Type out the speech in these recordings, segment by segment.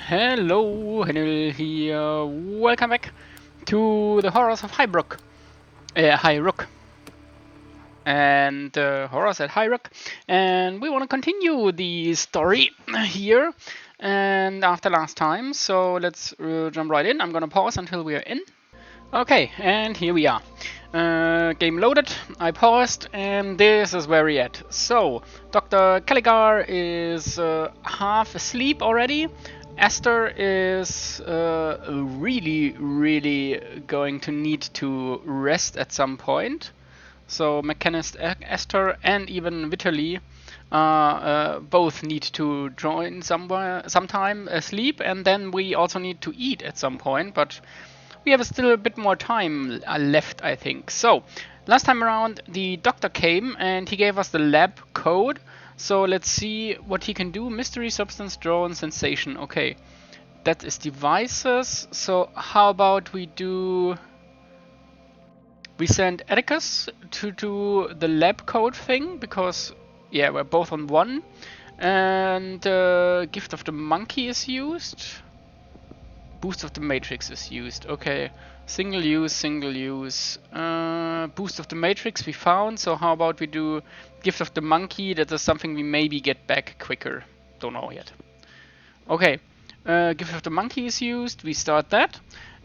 Hello, Henry here. Welcome back to the horrors of Highrook, and horrors at Highrook. And we want to continue the story here. And after last time, so let's jump right in. I'm gonna pause until we are in. Okay, and here we are. Game loaded, I paused, and this is where we're at. So, Dr. Caligar is half asleep already. Esther is really going to need to rest at some point. So, Mechanist Esther and even Vitaly both need to join sometime asleep, and then we also need to eat at some point, but we have still a bit more time left, I think. So, last time around, the doctor came and he gave us the lab code. So, let's see what he can do. Mystery, substance, drone, sensation. Okay, that is devices. So, how about we send Atticus to do the lab code thing, because, yeah, we're both on one. And Gift of the Monkey is used. Boost of the Matrix is used. Okay, single use. Boost of the Matrix we found, so how about we do Gift of the Monkey? That is something we maybe get back quicker. Don't know yet. Okay, Gift of the Monkey is used. We start that.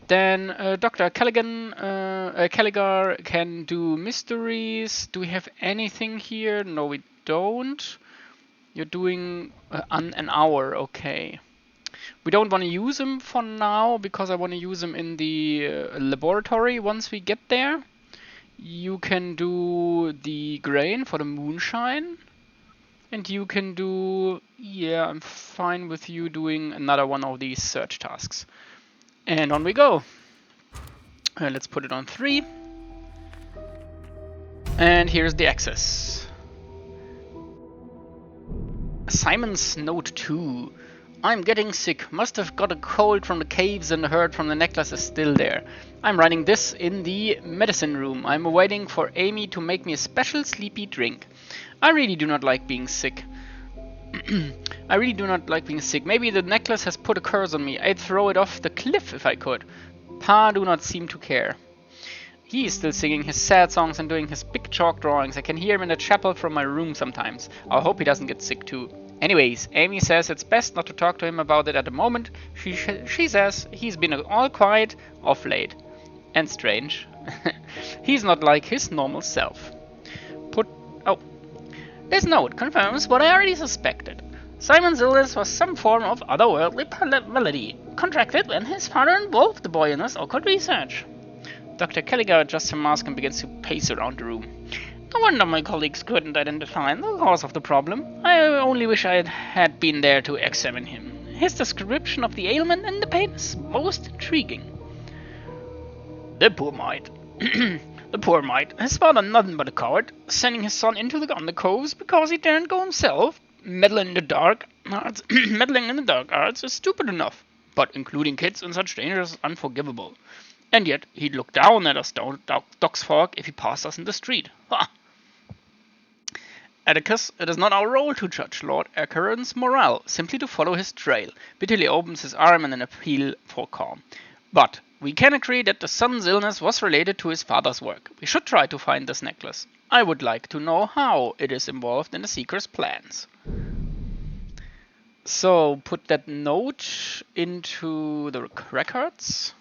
Then Dr. Caligar can do mysteries. Do we have anything here? No, we don't. You're doing an hour. Okay. We don't want to use him for now because I want to use him in the laboratory once we get there. You can do the grain for the moonshine. And you can do... yeah, I'm fine with you doing another one of these search tasks. And on we go. Let's put it on 3. And here's the access. Simon's Note 2. I'm getting sick. Must have got a cold from the caves and heard from the necklace is still there. I'm writing this in the medicine room. I'm waiting for Amy to make me a special sleepy drink. I really do not like being sick. Maybe the necklace has put a curse on me. I'd throw it off the cliff if I could. Pa do not seem to care. He is still singing his sad songs and doing his big chalk drawings. I can hear him in the chapel from my room sometimes. I hope he doesn't get sick too. Anyways, Amy says it's best not to talk to him about it at the moment. She says he's been all quiet off late. And strange. He's not like his normal self. This note confirms what I already suspected. Simon's illness was some form of otherworldly malady, contracted when his father involved the boy in his occult research. Dr. Caligar adjusts her mask and begins to pace around the room. No wonder my colleagues couldn't identify the cause of the problem. I only wish I had been there to examine him. His description of the ailment and the pain is most intriguing. The poor mite. The poor mite. His father nothing but a coward, sending his son into the undercoves because he daren't go himself. Meddling in the dark arts is stupid enough, but including kids in such danger is unforgivable. And yet, he'd look down at us dog's fork if he passed us in the street. Ha! Atticus, it is not our role to judge Lord Acheron's morale, simply to follow his trail. Bitterly opens his arm in an appeal for calm. But we can agree that the son's illness was related to his father's work. We should try to find this necklace. I would like to know how it is involved in the Seeker's plans. So, put that note into the records.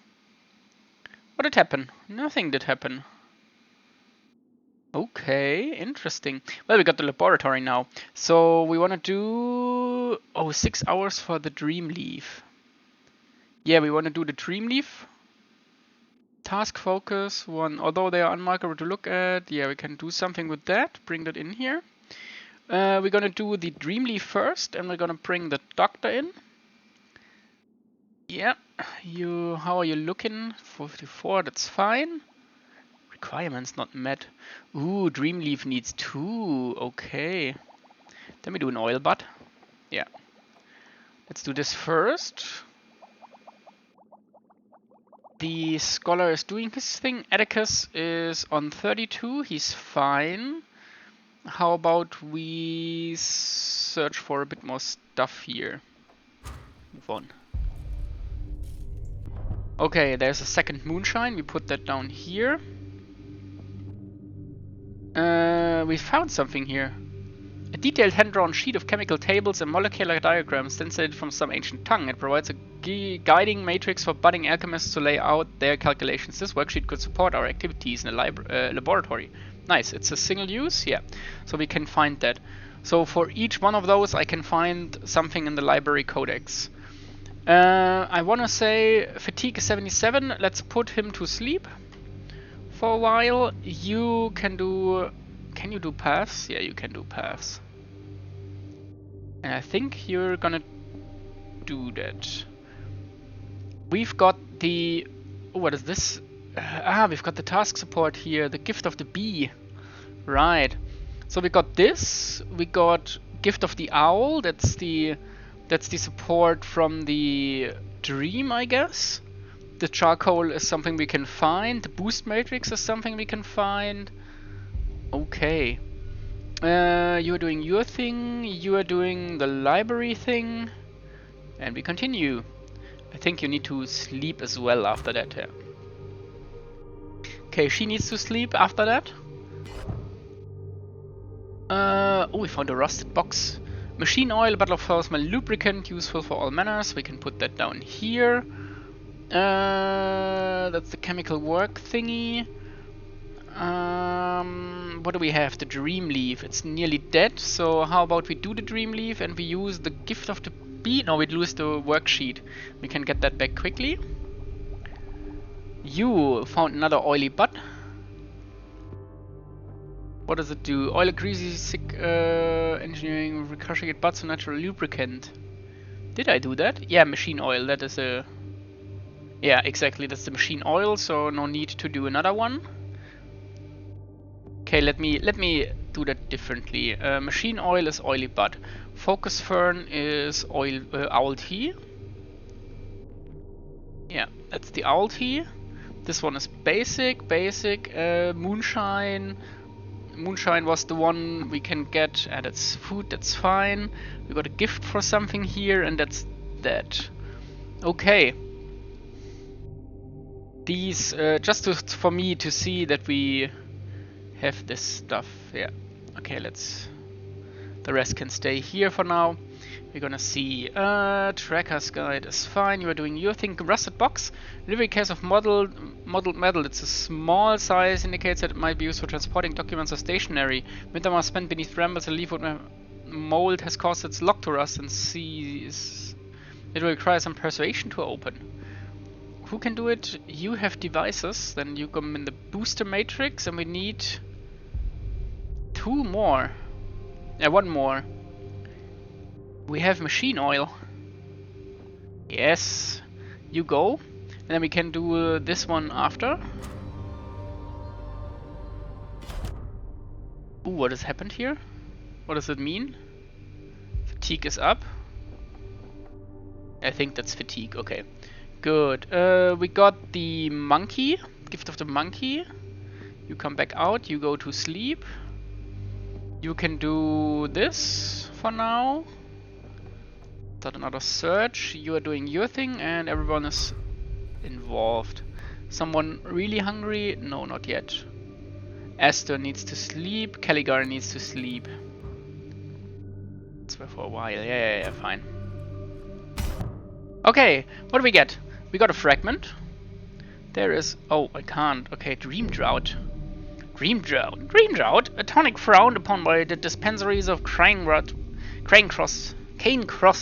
What did happen? Nothing did happen. Okay, interesting. Well, we got the laboratory now. So, we want to do... 6 hours for the dream leaf. Yeah, we want to do the dream leaf. Task focus 1. Although they are unmarkable to look at, yeah, we can do something with that. Bring that in here. We're gonna do the dream leaf first, and we're gonna bring the doctor in. Yeah, how are you looking? 44, that's fine. Requirements not met. Ooh, dream leaf needs 2. Okay. Then we do an oil butt. Yeah. Let's do this first. The scholar is doing his thing. Atticus is on 32. He's fine. How about we search for a bit more stuff here? Move on. Okay, there's a second moonshine. We put that down here. We found something here. A detailed hand-drawn sheet of chemical tables and molecular diagrams translated from some ancient tongue. It provides a guiding matrix for budding alchemists to lay out their calculations. This worksheet could support our activities in a laboratory. Nice. It's a single use? Yeah. So we can find that. So for each one of those, I can find something in the library codex. I want to say fatigue is 77. Let's put him to sleep for a while. You can do... Can you do paths? Yeah, you can do paths. And I think you're gonna do that. We've got the... Oh, what is this? We've got the task support here. The gift of the bee. Right. So we got this. We got gift of the owl. That's the support from the dream, I guess. The charcoal is something we can find. The boost matrix is something we can find. Okay. You are doing your thing. You are doing the library thing. And we continue. I think you need to sleep as well after that. Yeah. Okay, she needs to sleep after that. Oh, we found a rusted box. Machine oil, bottle of plasma lubricant, useful for all manners. We can put that down here. That's the chemical work thingy. What do we have? The dream leaf. It's nearly dead, so how about we do the dream leaf and we use the gift of the bee? No, we lose the worksheet. We can get that back quickly. You found another oily butt. What does it do? Oil, greasy, sick, engineering, recrushing butts and natural lubricant. Did I do that? Yeah, machine oil. That is a... Yeah, exactly. That's the machine oil, so no need to do another one. Okay, let me do that differently. Machine oil is oily butt. Focus fern is owl tea. Yeah, that's the owl tea. This one is basic. Moonshine. Moonshine was the one we can get. That's food, that's fine. We got a gift for something here, and that's that. Okay. These, just for me to see that we have this stuff. Yeah. Okay, let's... The rest can stay here for now. We're gonna see. Tracker's guide is fine. You are doing your thing. Rusted box. Delivery case of modeled metal. It's a small size. Indicates that it might be used for transporting documents or stationery. Winter spent beneath brambles and leafwood mold has caused its lock to rust and seize. It will require some persuasion to open. Who can do it? You have devices. Then you come in the booster matrix, and we need 2 more. Yeah, 1 more. We have machine oil. Yes. You go. And then we can do this one after. Ooh, what has happened here? What does it mean? Fatigue is up. I think that's fatigue. Okay. Good. We got the monkey. Gift of the monkey. You come back out. You go to sleep. You can do this for now. Start another search. You are doing your thing and everyone is involved. Someone really hungry? No, not yet. Esther needs to sleep. Caligar needs to sleep. It's for a while. Yeah, fine. Okay, what do we get? We got a fragment. There is... Oh, I can't. Okay, dream drought. Dream drought? A tonic frowned upon by the dispensaries of Cane Cross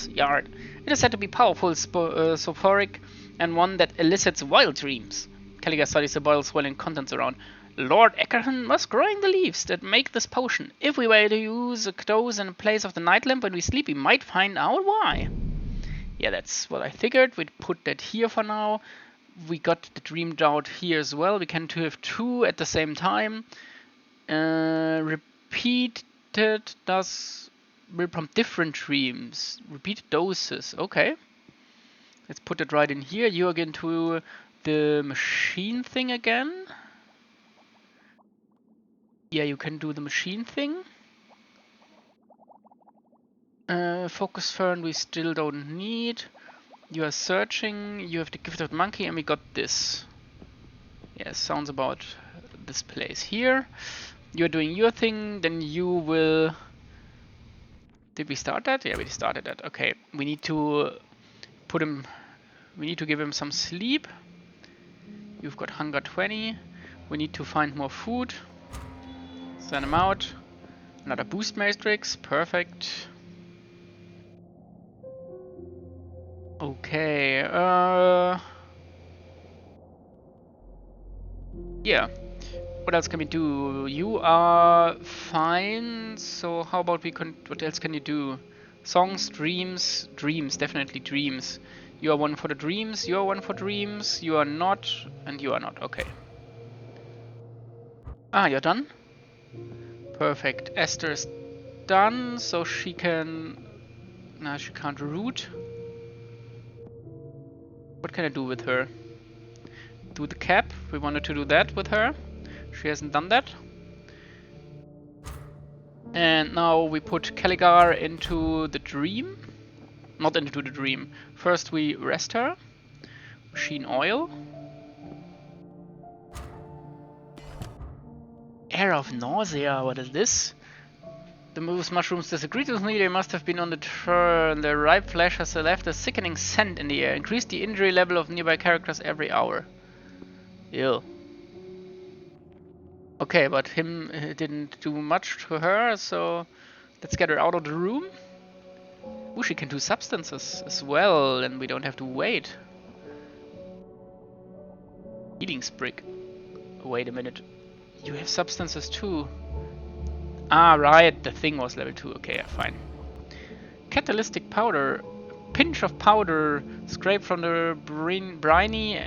Yard. It is said to be powerful, soporific, and one that elicits wild dreams. Caligar studies the bottle swelling contents around. Lord Eckerton was growing the leaves that make this potion. If we were to use those in place of the night lamp when we sleep, we might find out why. Yeah, that's what I figured. We'd put that here for now. We got the dream drought here as well. We can have 2 at the same time. Repeated will prompt different dreams. Repeated doses. Okay. Let's put it right in here. You again to the machine thing again. Yeah, you can do the machine thing. Focus fern we still don't need. You are searching, you have the gift of the monkey, and we got this. Yeah, sounds about this place here. You're doing your thing, then you will... Did we start that? Yeah, we started that. Okay, we need to put him... We need to give him some sleep. You've got hunger 20. We need to find more food. Send him out. Another boost matrix. Perfect. Okay. Yeah. What else can we do? You are fine. So how about we what else can you do? Songs, dreams, definitely dreams. You are one for the dreams, you are one for dreams, you are not, and you are not. Okay. Ah, you're done? Perfect. Esther's done, so she can... No, she can't root. What can I do with her? Do the cap. We wanted to do that with her. She hasn't done that. And now we put Caligar into the dream. Not into the dream. First we rest her. Machine oil. Air of nausea. What is this? The moose mushrooms disagreed with me. They must have been on the turn. The ripe flesh has left a sickening scent in the air. Increase the injury level of nearby characters every hour. Ew. Okay, but him didn't do much to her, so let's get her out of the room. Ooh, she can do substances as well, and we don't have to wait. Healing sprig. Wait a minute. You have substances too. Ah, right. The thing was level 2. Okay, yeah, fine. Catalytic powder. Pinch of powder scraped from the briny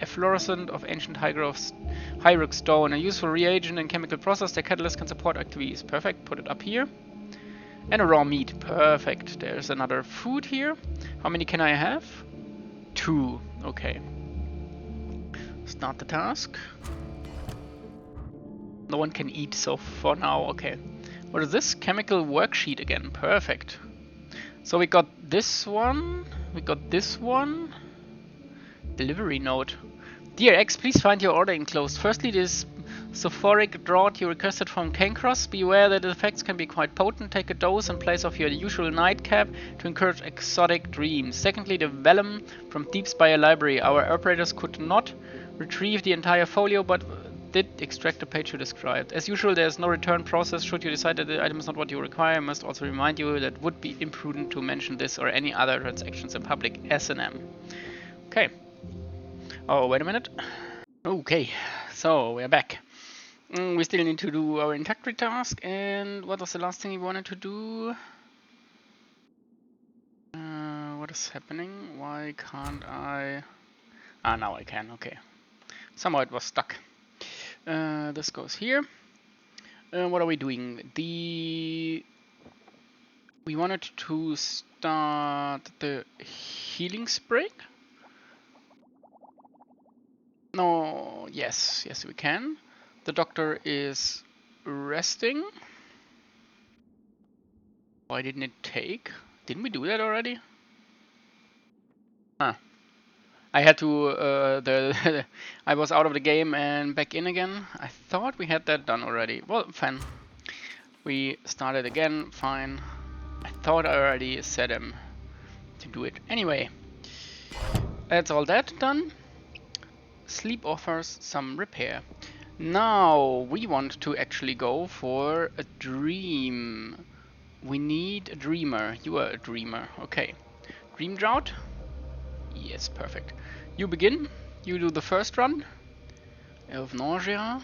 efflorescent of ancient Highrook stone. A useful reagent and chemical process. The catalyst can support activities. Perfect. Put it up here. And a raw meat. Perfect. There's another food here. How many can I have? 2. Okay. Start the task. No one can eat, so for now, okay. What is this? Chemical worksheet again. Perfect. So we got this one. We got this one. Delivery note. Dear X, please find your order enclosed. Firstly, this sulfuric draught you requested from Cancross. Be aware that the effects can be quite potent. Take a dose in place of your usual nightcap to encourage exotic dreams. Secondly, the vellum from Deep Spire Library. Our operators could not retrieve the entire folio, but did extract the page you described. As usual, there is no return process. Should you decide that the item is not what you require, I must also remind you that it would be imprudent to mention this or any other transactions in public S&M. Okay. Oh, wait a minute. Okay, so we're back. We still need to do our integrity task, and what was the last thing we wanted to do? What is happening? Why can't I? Ah, now I can, okay. Somehow it was stuck. This goes here. What are we doing? We wanted to start the healing sprig. No, yes, we can. The doctor is resting. Why didn't it take? Didn't we do that already? Ah. I had to, I was out of the game and back in again. I thought we had that done already. Well, fine. We started again, fine. I thought I already set him to do it. Anyway, that's all that done. Sleep offers some repair. Now we want to actually go for a dream. We need a dreamer. You are a dreamer. Okay. Dream drought? Yes, perfect. You begin. You do the first run. Of nausea.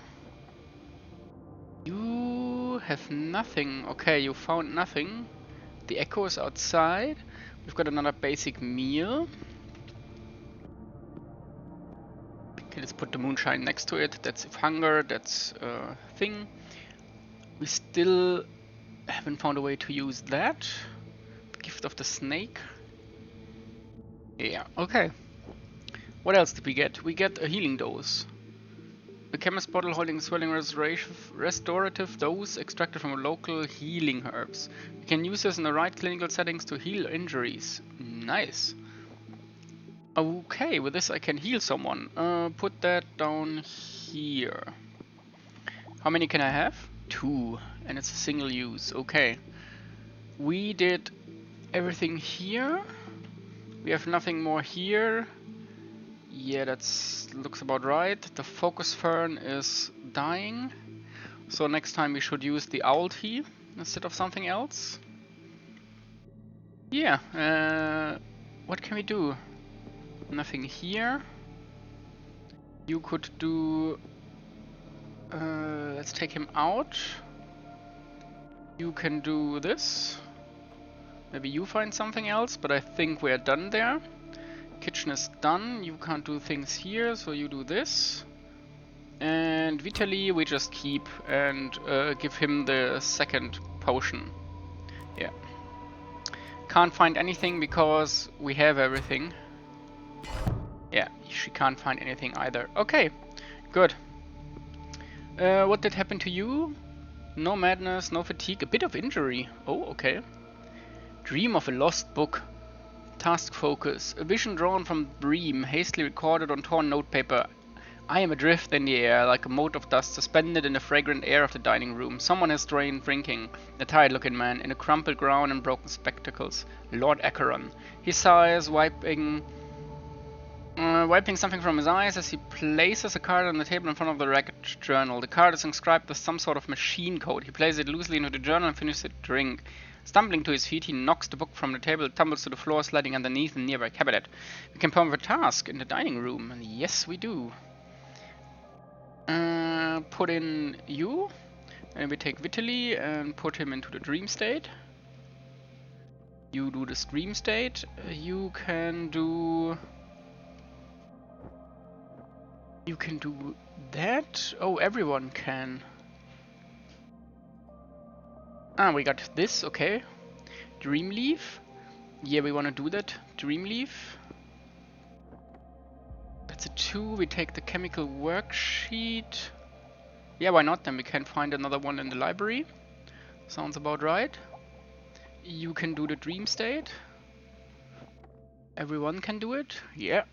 You have nothing. Okay, you found nothing. The echo is outside. We've got another basic meal. Okay, let's put the moonshine next to it. That's hunger. That's a thing. We still haven't found a way to use that. Gift of the snake. Yeah, okay. What else did we get? We get a healing dose. A chemist bottle holding swelling restorative dose extracted from local healing herbs. We can use this in the right clinical settings to heal injuries. Nice. Okay, with this I can heal someone. Put that down here. How many can I have? 2, and it's a single use. Okay. We did everything here. We have nothing more here. Yeah, that's looks about right. The focus fern is dying. So next time we should use the owl tea instead of something else. Yeah, what can we do? Nothing here. You could do... let's take him out. You can do this. Maybe you find something else, but I think we're done there. Kitchen is done. You can't do things here, so you do this. And Vitaly we just keep and give him the second potion. Yeah. Can't find anything because we have everything. Yeah, she can't find anything either. Okay, good. What did happen to you? No madness, no fatigue, a bit of injury. Oh, okay. Dream of a lost book. Task focus. A vision drawn from dream, hastily recorded on torn notepaper. I am adrift in the air, like a mote of dust suspended in the fragrant air of the dining room. Someone has drained drinking. A tired-looking man in a crumpled gown and broken spectacles. Lord Acheron. He sighs, wiping something from his eyes as he places a card on the table in front of the wrecked journal. The card is inscribed with some sort of machine code. He places it loosely into the journal and finishes the drink. Stumbling to his feet, he knocks the book from the table, tumbles to the floor, sliding underneath a nearby cabinet. We can perform a task in the dining room, and yes, we do. Put in you, and we take Vitaly and put him into the dream state. You do this dream state. You can do that. Oh, everyone can. Ah, we got this. Okay. Dream leaf. Yeah, we want to do that. Dream leaf. That's a 2. We take the chemical worksheet. Yeah, why not? Then we can find another one in the library. Sounds about right. You can do the dream state. Everyone can do it. Yeah.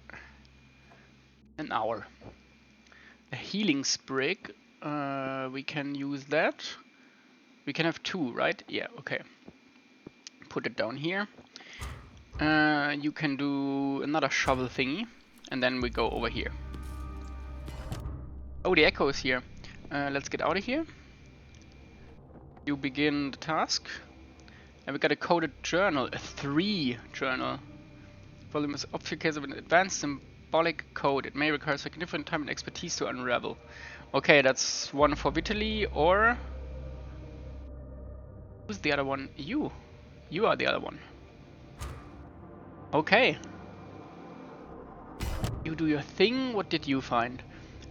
An hour. A healing sprig. We can use that. We can have 2, right? Yeah, okay. Put it down here. You can do another shovel thingy. And then we go over here. Oh, the echo is here. Let's get out of here. You begin the task. And we got a coded journal. A 3 journal. Volume is obfuscated with an advanced symbolic code. It may require significant time and expertise to unravel. Okay, that's one for Vitaly, or... Who's the other one? You. You are the other one. Okay. You do your thing. What did you find?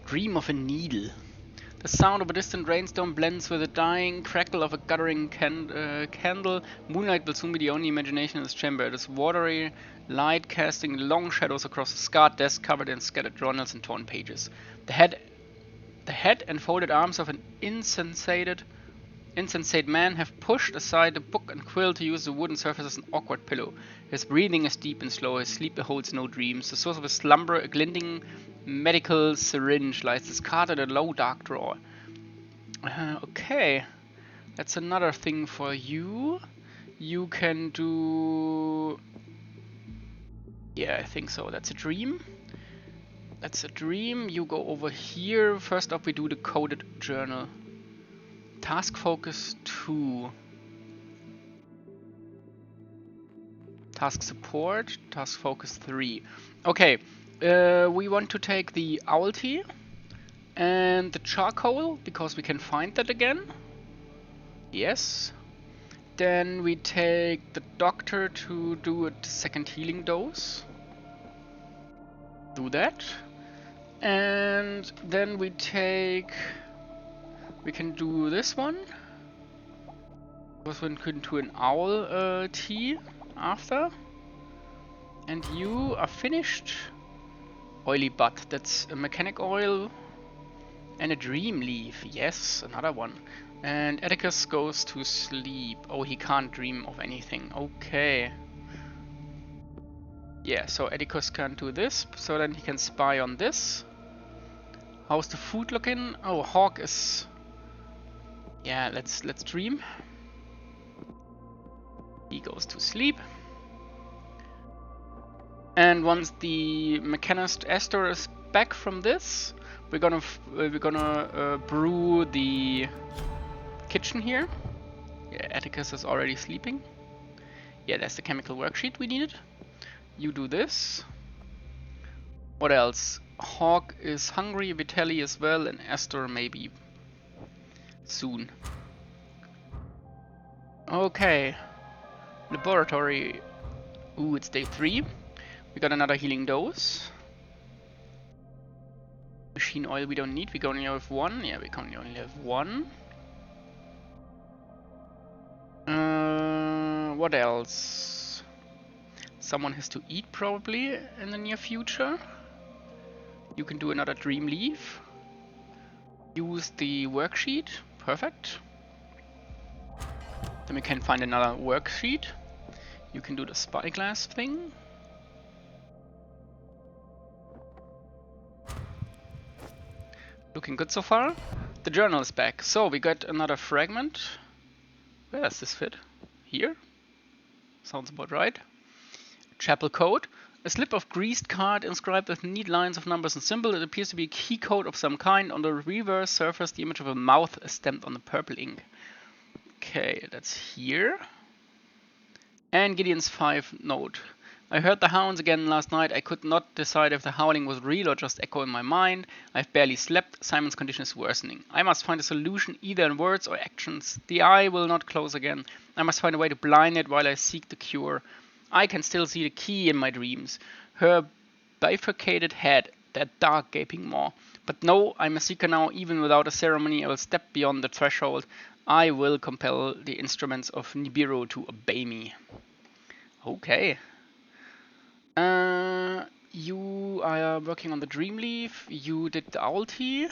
Dream of a needle. The sound of a distant rainstorm blends with the dying crackle of a guttering candle. Moonlight will soon be the only imagination in this chamber. It is watery light casting long shadows across a scarred desk covered in scattered journals and torn pages. The head and folded arms of an insensate man have pushed aside the book and quill to use the wooden surface as an awkward pillow. His breathing is deep and slow. His sleep holds no dreams. The source of his slumber, a glinting medical syringe, lies discarded in a low dark drawer. Okay, that's another thing for you. You can do... Yeah, I think so. That's a dream. That's a dream. You go over here. First up, we do the coded journal. Task focus 2. Task support. Task focus 3. Okay, we want to take the owl tea and the charcoal because we can find that again. Yes. Then we take the doctor to do a second healing dose. Do that. And then we take... We can do this one. We can do an owl tea after. And you are finished. Oily butt. That's a mechanic oil. And a dream leaf. Yes, another one. And Atticus goes to sleep. Oh, he can't dream of anything. Okay. Yeah, so Atticus can do this, so then he can spy on this. How's the food looking? Oh, Hawk is... Yeah, let's dream. He goes to sleep. And once the mechanist Astor is back from this, we're gonna brew the kitchen here. Yeah, Atticus is already sleeping. Yeah, that's the chemical worksheet we needed. You do this. What else? Hawk is hungry, Vitelli as well, and Astor maybe soon. Okay. Laboratory. Ooh, it's day 3. We got another healing dose. Machine oil we don't need, we can only have 1. Yeah, we can only have 1. What else? Someone has to eat probably in the near future. You can do another dream leaf. Use the worksheet. Perfect. Then we can find another worksheet. You can do the spyglass thing. Looking good so far. The journal is back. So we got another fragment. Where does this fit? Here? Sounds about right. Chapel code. A slip of greased card inscribed with neat lines of numbers and symbols. It appears to be a key code of some kind. On the reverse surface, the image of a mouth is stamped on the purple ink. Okay, that's here. And Gideon's 5 note. I heard the hounds again last night. I could not decide if the howling was real or just echo in my mind. I've barely slept. Simon's condition is worsening. I must find a solution either in words or actions. The eye will not close again. I must find a way to blind it while I seek the cure. I can still see the key in my dreams. Her bifurcated head, that dark gaping maw. But no, I'm a seeker now. Even without a ceremony, I will step beyond the threshold. I will compel the instruments of Nibiru to obey me. Okay. You are working on the dream leaf. You did the owl tea.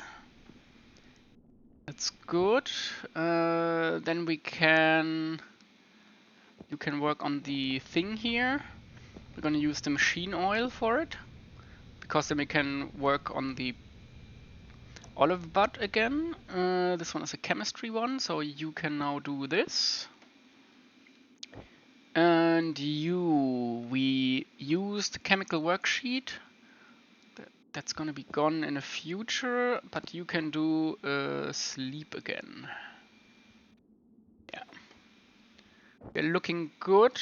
That's good. Then we can... You can work on the thing here. We're gonna use the machine oil for it. Because then we can work on the olive bud again. This one is a chemistry one, so you can now do this. And we used the chemical worksheet. That's gonna be gone in the future, but you can do sleep again. Yeah. We're looking good.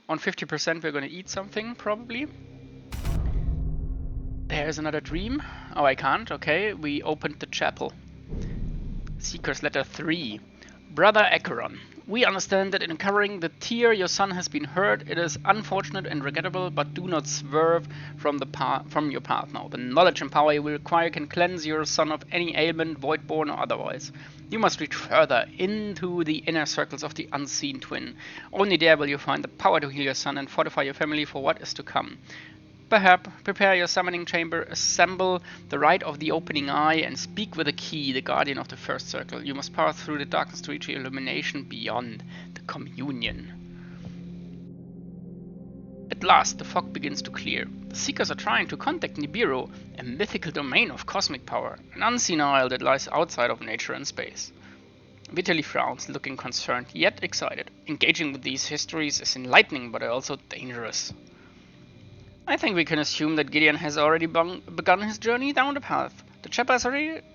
On 50% we're gonna eat something, probably. There's another dream. Oh, I can't. Okay, we opened the chapel. Seeker's letter 3. Brother Acheron, we understand that in covering the tear your son has been hurt. It is unfortunate and regrettable, but do not swerve from your path now. The knowledge and power you will require can cleanse your son of any ailment, void-born or otherwise. You must reach further into the inner circles of the unseen twin. Only there will you find the power to heal your son and fortify your family for what is to come. Perhaps prepare your summoning chamber, assemble the rite of the opening eye, and speak with the key, the guardian of the first circle. You must pass through the darkness to reach your illumination beyond the communion. At last, the fog begins to clear. The Seekers are trying to contact Nibiru, a mythical domain of cosmic power, an unseen isle that lies outside of nature and space. Vitaly frowns, looking concerned, yet excited. Engaging with these histories is enlightening, but also dangerous. I think we can assume that Gideon has already begun his journey down the path. The chapel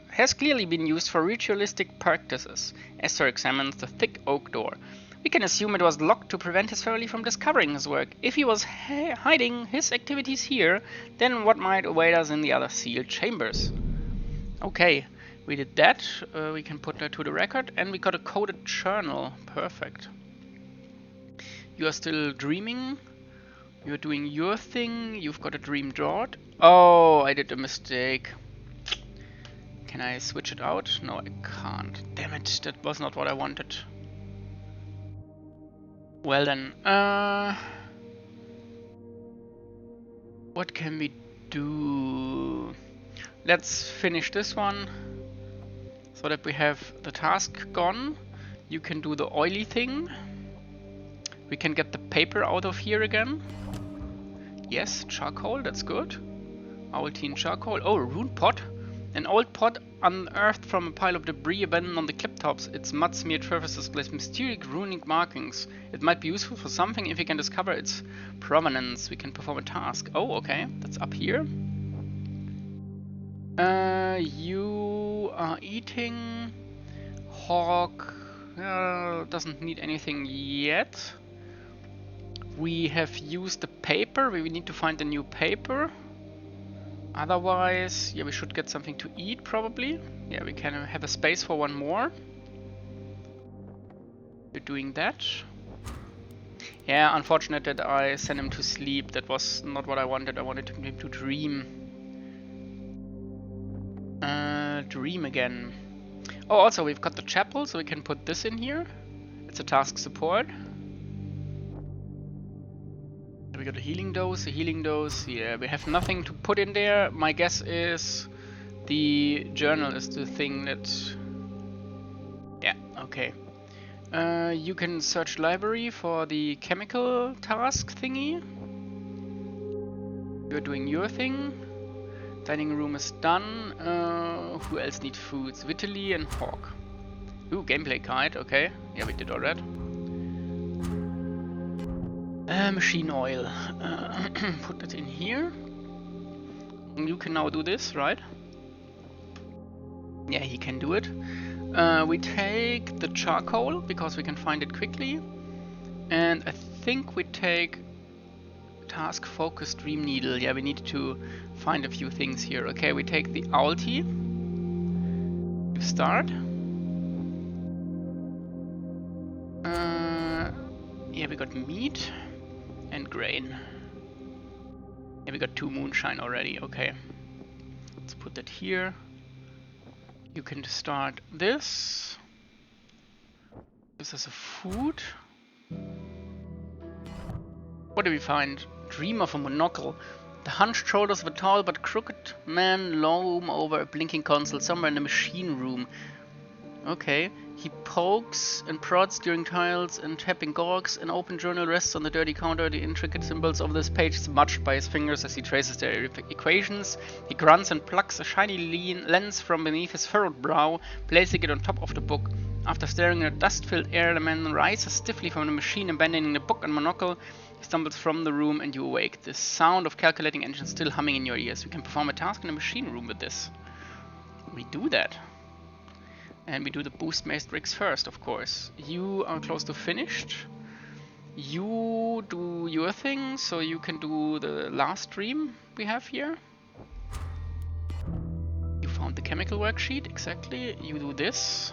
has clearly been used for ritualistic practices. Esther examines the thick oak door. We can assume it was locked to prevent his family from discovering his work. If he was hiding his activities here, then what might await us in the other sealed chambers? Okay, we did that. We can put that to the record. And we got a coded journal. Perfect. You are still dreaming. You're doing your thing. You've got a dream drought. Oh, I did a mistake. Can I switch it out? No, I can't. Damn it, that was not what I wanted. Well then, what can we do? Let's finish this one so that we have the task gone. You can do the oily thing. We can get the paper out of here again. Yes, charcoal, that's good. Owlteen charcoal. Oh, a rune pot. An old pot unearthed from a pile of debris abandoned on the cliff-tops. Its mud-smeared surface displays mysterious runic markings. It might be useful for something if we can discover its provenance. We can perform a task. Oh, okay. That's up here. You are eating. Hawk doesn't need anything yet. We have used the paper. We need to find a new paper. Otherwise, yeah, we should get something to eat probably. Yeah, we can have a space for one more. We're doing that. Yeah, unfortunate that I sent him to sleep. That was not what I wanted. I wanted him to dream. Dream again. Oh, also we've got the chapel, so we can put this in here. It's a task support. We got a healing dose, yeah, we have nothing to put in there. My guess is the journal is the thing that... Yeah, okay. You can search library for the chemical task thingy. You're doing your thing. Dining room is done. Who else needs foods? Vitaly and Hawk. Ooh, gameplay guide, okay. Yeah, we did already. Machine oil. Put that in here. You can now do this, right? Yeah, he can do it. We take the charcoal because we can find it quickly. And I think we take task focus dream needle. Yeah, we need to find a few things here. Okay, we take the owl tea. We start. Yeah, we got meat and grain. Yeah, we got 2 moonshine already. Okay, let's put that here. You can start this. This is a food. What do we find? Dream of a monocle. The hunched shoulders of a tall but crooked man loom over a blinking console somewhere in the machine room. Okay. He pokes and prods during tiles and tapping gorgs. An open journal rests on the dirty counter. The intricate symbols of this page smudged by his fingers as he traces their equations. He grunts and plucks a shiny lens from beneath his furrowed brow, placing it on top of the book. After staring at dust-filled air, the man rises stiffly from the machine, abandoning the book and monocle. He stumbles from the room and you awake. The sound of calculating engines still humming in your ears. You can perform a task in the machine room with this. We do that. And we do the boost matrix first, of course. You are close to finished. You do your thing, so you can do the last dream we have here. You found the chemical worksheet, exactly. You do this.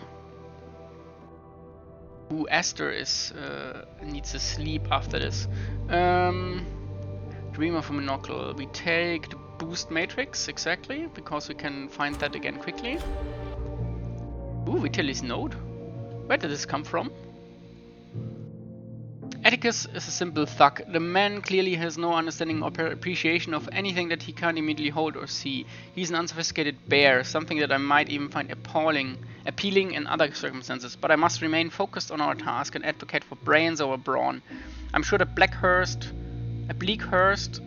Ooh, Esther is needs to sleep after this. Dream of a monocle. We take the boost matrix, exactly, because we can find that again quickly. Ooh, Vitaly's node. Where did this come from? Atticus is a simple thug. The man clearly has no understanding or appreciation of anything that he can't immediately hold or see. He's an unsophisticated bear, something that I might even find appealing in other circumstances, but I must remain focused on our task and advocate for brains over brawn. I'm sure that Bleakhurst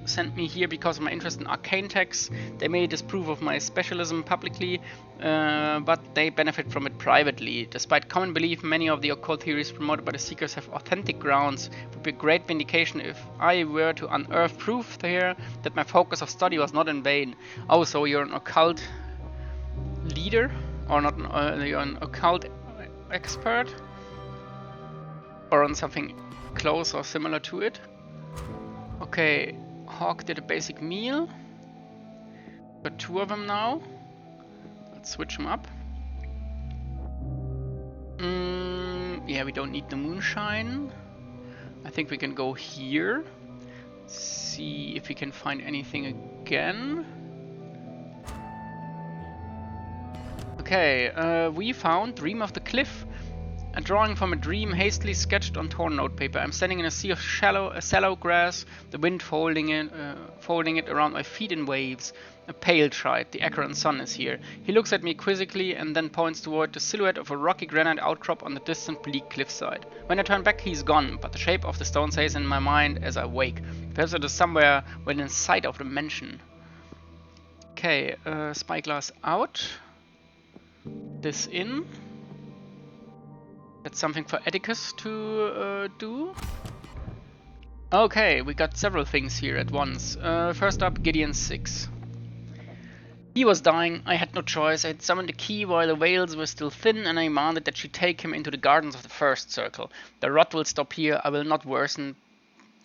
sent me here because of my interest in arcane texts. They may disapprove of my specialism publicly, but they benefit from it privately. Despite common belief, many of the occult theories promoted by the Seekers have authentic grounds. It would be a great vindication if I were to unearth proof here that my focus of study was not in vain. Oh, so you're an occult leader? Or not? You're an occult expert? Or on something close or similar to it? Okay, Hawk did a basic meal. Got 2 of them now. Let's switch them up. Yeah, we don't need the moonshine. I think we can go here. See if we can find anything again. Okay, we found Dream of the Cliff. A drawing from a dream hastily sketched on torn notepaper. I'm standing in a sea of sallow grass, the wind folding it around my feet in waves. A pale trite, the Acheron sun is here. He looks at me quizzically and then points toward the silhouette of a rocky granite outcrop on the distant bleak cliffside. When I turn back, he's gone, but the shape of the stone stays in my mind as I wake. Perhaps it is somewhere within sight of the mansion. Okay, spyglass out. This in. That's something for Atticus to do. Okay, we got several things here at once. First up, Gideon 6. He was dying, I had no choice. I had summoned the key while the veils were still thin, and I demanded that she take him into the gardens of the first circle. The rot will stop here, I will not worsen.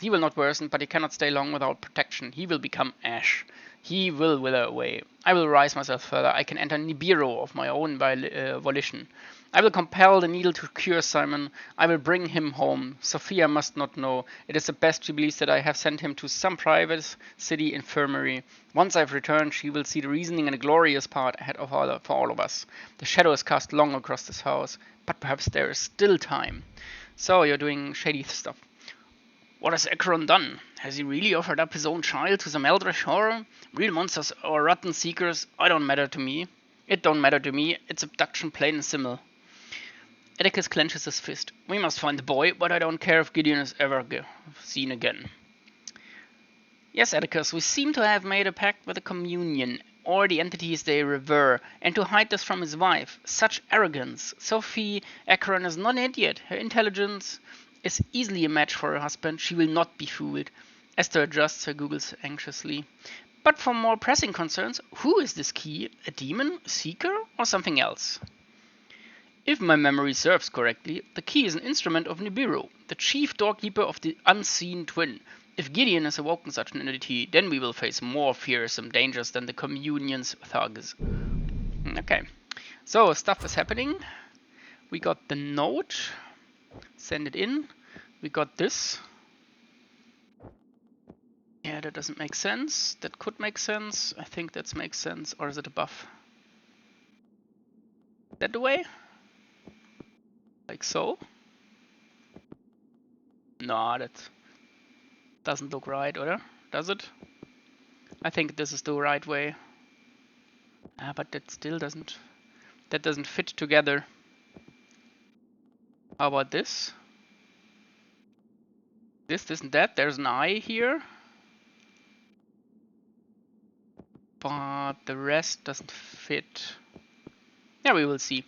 He will not worsen, but he cannot stay long without protection. He will become ash. He will wither away. I will rise myself further. I can enter Nibiru of my own volition. I will compel the needle to cure Simon. I will bring him home. Sophia must not know. It is the best she believes that I have sent him to some private city infirmary. Once I've returned, she will see the reasoning and the glorious part ahead of for all of us. The shadow is cast long across this house, but perhaps there is still time. So you're doing shady stuff. What has Acheron done? Has he really offered up his own child to some eldritch horror? Real monsters or rotten seekers, it don't matter to me. It's abduction plain and simple. Atticus clenches his fist. We must find the boy, but I don't care if Gideon is ever seen again. Yes, Atticus, we seem to have made a pact with the Communion, or the entities they revere, and to hide this from his wife. Such arrogance. Sophie Acheron is not an idiot. Her intelligence is easily a match for her husband. She will not be fooled. Esther adjusts her googles anxiously. But for more pressing concerns, who is this key? A demon? A seeker? Or something else? If my memory serves correctly, the key is an instrument of Nibiru, the chief doorkeeper of the unseen twin. If Gideon has awoken such an entity, then we will face more fearsome dangers than the Communion's thugs. Okay, so stuff is happening. We got the note. Send it in. We got this. Yeah, that doesn't make sense. That could make sense. I think that makes sense. Or is it a buff? That the way? Like so? No, that doesn't look right, or does it? I think this is the right way. But that still doesn't. That doesn't fit together. How about this? This isn't that. There's an eye here. But the rest doesn't fit. Yeah, we will see.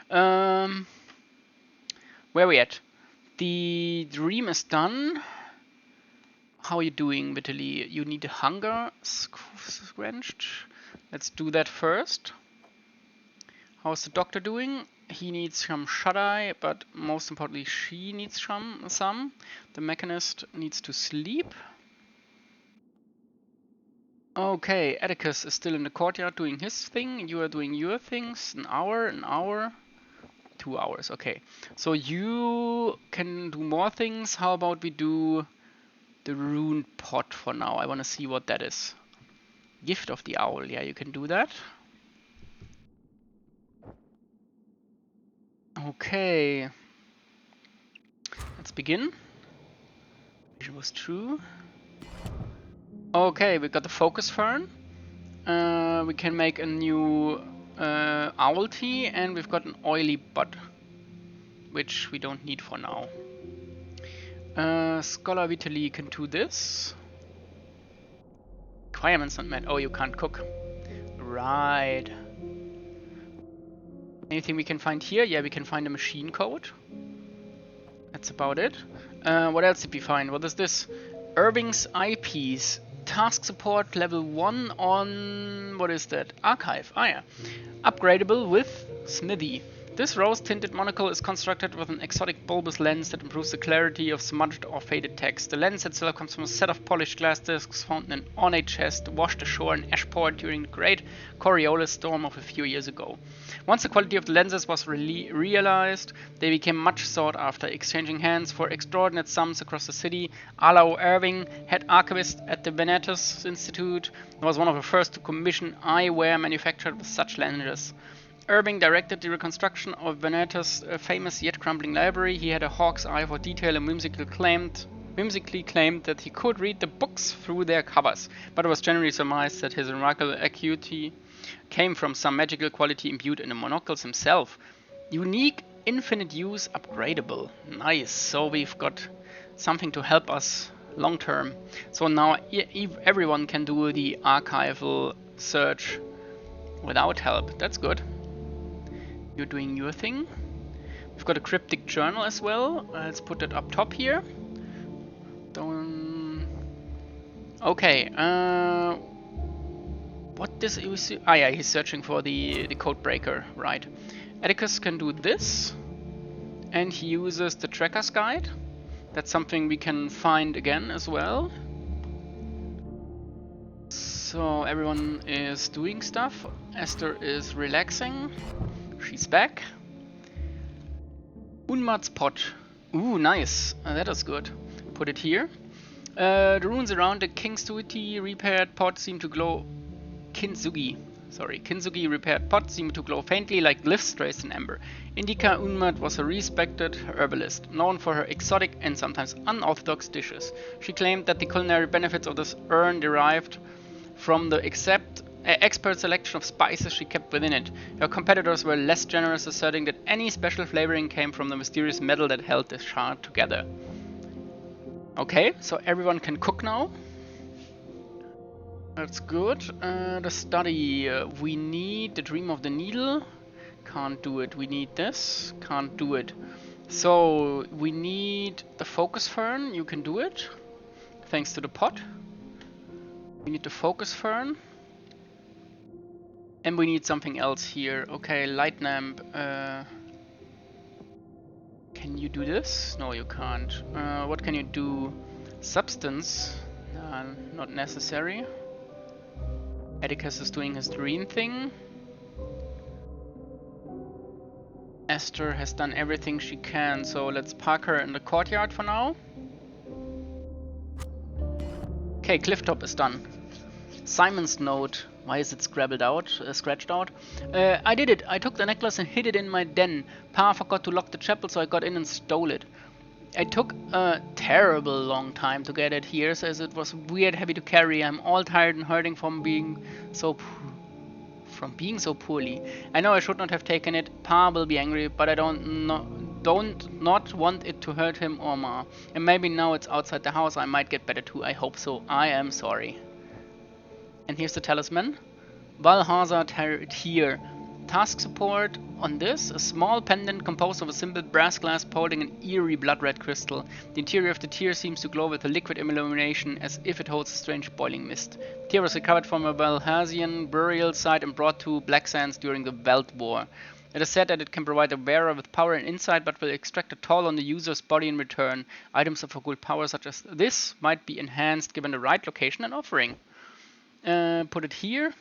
Where are we at? The dream is done. How are you doing, Vitaly? You need a hunger screnched. Let's do that first. How's the doctor doing? He needs some shut-eye, but most importantly, she needs some. The mechanist needs to sleep. Okay, Atticus is still in the courtyard doing his thing. You are doing your things. An hour. 2 hours, okay. So you can do more things. How about we do the rune pot for now? I want to see what that is. Gift of the owl. Yeah, you can do that. Okay. Let's begin. Vision was true. Okay, we got the focus fern. We can make a new owl tea, and we've got an oily bud, which we don't need for now. Scholar Vitaly can do this. Requirements not met. Oh, you can't cook. Right. Anything we can find here? Yeah, we can find a machine code. That's about it. What else did we find? What is this? Irving's eyepiece. Task support level 1 on... what is that? Archive. Ah yeah. Upgradable with Smithy. This rose-tinted monocle is constructed with an exotic bulbous lens that improves the clarity of smudged or faded text. The lens itself comes from a set of polished glass discs found in an ornate chest washed ashore in Ashport during the great Coriolis storm of a few years ago. Once the quality of the lenses was realized, they became much sought after. Exchanging hands for extraordinary sums across the city, Arlo Irving, head archivist at the Venetus Institute, was one of the first to commission eyewear manufactured with such lenses. Irving directed the reconstruction of Venetta's famous yet crumbling library. He had a hawk's eye for detail and whimsically claimed that he could read the books through their covers, but it was generally surmised that his remarkable acuity came from some magical quality imbued in the monocles himself. Unique, infinite use, upgradable. Nice. So we've got something to help us long term. So now everyone can do the archival search without help. That's good. You're doing your thing. We've got a cryptic journal as well. Let's put it up top here. Okay. What this is? Ah, yeah, he's searching for the code breaker, right? Atticus can do this, and he uses the tracker's guide. That's something we can find again as well. So everyone is doing stuff. Esther is relaxing. She's back. Unmat's pot. Ooh, nice. That is good. Put it here. The runes around the Kintsugi repaired pot seem to glow. Kintsugi repaired pot seem to glow faintly like glyphs traced in amber. Indica Unmat was a respected herbalist, known for her exotic and sometimes unorthodox dishes. She claimed that the culinary benefits of this urn derived from the expert selection of spices she kept within it. Her competitors were less generous, asserting that any special flavoring came from the mysterious metal that held the shard together. Okay, so everyone can cook now. That's good. The study. We need the Dream of the Needle. Can't do it. We need this. Can't do it. So we need the Focus Fern. You can do it. Thanks to the pot. We need the Focus Fern. And we need something else here. Okay, light lamp. Can you do this? No, you can't. What can you do? Substance. Not necessary. Atticus is doing his dream thing. Esther has done everything she can, so let's park her in the courtyard for now. Okay, Clifftop is done. Simon's note. Why is it scratched out? I did it. I took the necklace and hid it in my den. Pa forgot to lock the chapel, so I got in and stole it. It took a terrible long time to get it here, as it was weird heavy to carry. I'm all tired and hurting from being so poorly. I know I should not have taken it. Pa will be angry, but I don't not want it to hurt him or Ma. And maybe now it's outside the house, I might get better too. I hope so. I am sorry. And here's the talisman. Valhazard here. Task support on this, a small pendant composed of a simple brass clasp holding an eerie blood-red crystal. The interior of the tear seems to glow with a liquid illumination as if it holds a strange boiling mist. The tear was recovered from a Valhasian burial site and brought to Black Sands during the Welt War. It is said that it can provide the wearer with power and insight, but will extract a toll on the user's body in return. Items of occult power such as this might be enhanced given the right location and offering. Put it here.